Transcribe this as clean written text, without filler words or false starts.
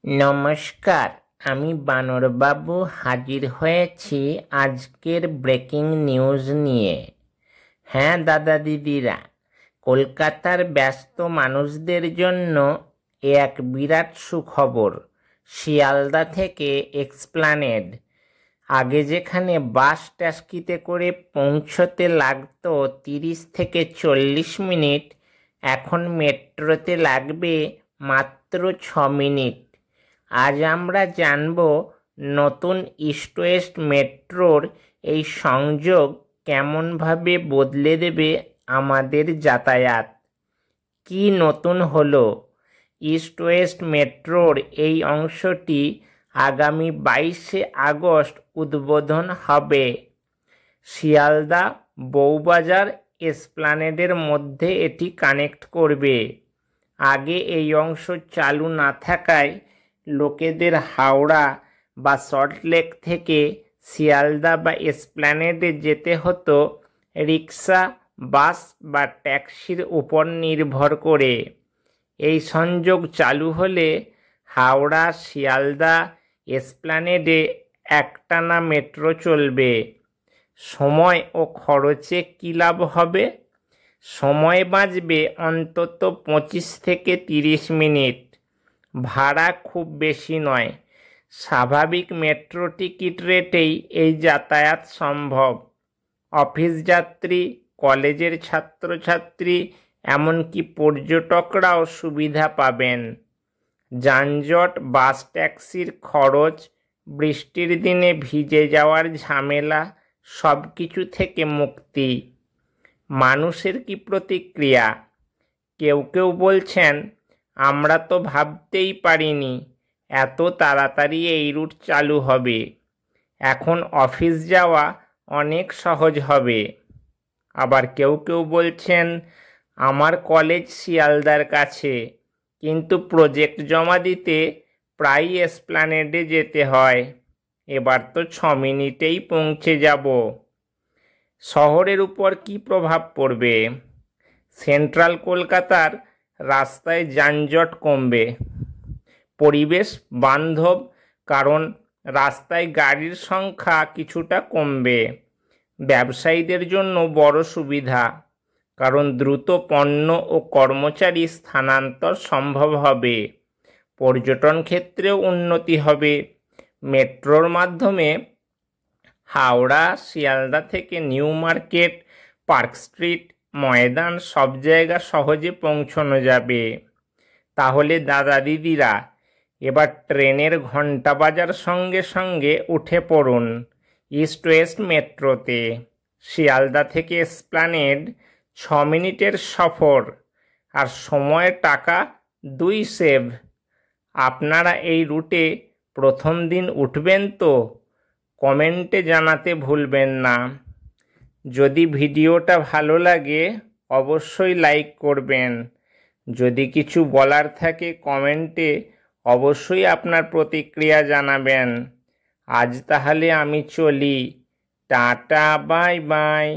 নমস্কার, আমি বানরবাবু হাজির হয়েছি আজকের ব্রেকিং নিউজ নিয়ে। হ্যাঁ দাদা দিদিরা, কলকাতার ব্যস্ত মানুষদের জন্য এক বিরাট সুখবর। শিয়ালদা থেকে এক্সপ্ল্যানেড। আগে যেখানে বাস ট্যাক্সিতে করে পৌঁছতে লাগতো 30 থেকে 40 মিনিট, এখন মেট্রোতে লাগবে মাত্র 6 মিনিট। আজ আমরা জানব নতুন ইস্ট ওয়েস্ট মেট্রোর এই সংযোগ কেমনভাবে বদলে দেবে আমাদের যাতায়াত। কি নতুন হলো? ইস্ট ওয়েস্ট মেট্রোর এই অংশটি আগামী 22শে আগস্ট উদ্বোধন হবে। শিয়ালদা বউবাজার এসপ্ল্যানেডের মধ্যে এটি কানেক্ট করবে। আগে এই অংশ চালু না থাকায় লোকেদের হাওড়া বা সল্টলেক থেকে শিয়ালদা বা এসপ্ল্যানেডে যেতে হতো রিক্সা, বাস বা ট্যাক্সির উপর নির্ভর করে। এই সংযোগ চালু হলে হাওড়া, শিয়ালদা, এসপ্ল্যানেডে একটানা মেট্রো চলবে। সময় ও খরচে কী লাভ হবে? সময় বাঁচবে অন্তত 25 থেকে 30 মিনিট। ভাড়া খুব বেশি নয়। স্বাভাবিক মেট্রো টিকিট রেটেই এই যাতায়াত সম্ভব। অফিস যাত্রী, কলেজের ছাত্রছাত্রী, এমনকি পর্যটকরাও সুবিধা পাবেন। যানজট, বাস ট্যাক্সির খরচ, বৃষ্টির দিনে ভিজে যাওয়ার ঝামেলা, সব কিছু থেকে মুক্তি। মানুষের কি প্রতিক্রিয়া? কেউ কেউ বলছেন, আমরা তো ভাবতেই পারিনি এত তাড়াতাড়ি এই রুট চালু হবে। এখন অফিস যাওয়া অনেক সহজ হবে। আবার কেউ কেউ বলছেন, আমার কলেজ শিয়ালদার কাছে, কিন্তু প্রজেক্ট জমা দিতে প্রায় এসপ্ল্যানেডে যেতে হয়। এবার তো 6 মিনিটেই পৌঁছে যাব। শহরের উপর কি প্রভাব পড়বে? সেন্ট্রাল কলকাতার রাস্তায় যানজট কমবে। পরিবেশ বান্ধব, কারণ রাস্তায় গাড়ির সংখ্যা কিছুটা কমবে। ব্যবসায়ীদের জন্য বড় সুবিধা, কারণ দ্রুত পণ্য ও কর্মচারী স্থানান্তর সম্ভব হবে। পর্যটন ক্ষেত্রেও উন্নতি হবে। মেট্রোর মাধ্যমে হাওড়া, শিয়ালদা থেকে নিউ মার্কেট, পার্ক স্ট্রিট, ময়দান সব জায়গা সহজে পৌঁছানো যাবে। তাহলে দাদা দিদিরা, এবার ট্রেনের ঘন্টা বাজার সঙ্গে সঙ্গে উঠে পড়ুন ইস্ট ওয়েস্ট মেট্রোতে। শিয়ালদা থেকে এসপ্ল্যানেড 6 মিনিটের সফর, আর সময় টাকা 2 সেভ। আপনারা এই রুটে প্রথম দিন উঠবেন তো? কমেন্টে জানাতে ভুলবেন না। যদি ভিডিওটা ভালো লাগে অবশ্যই লাইক করবেন। যদি কিছু বলার থাকে কমেন্টে অবশ্যই আপনার প্রতিক্রিয়া জানাবেন। আজ তাহলে আমি চলি। Tata, bye bye.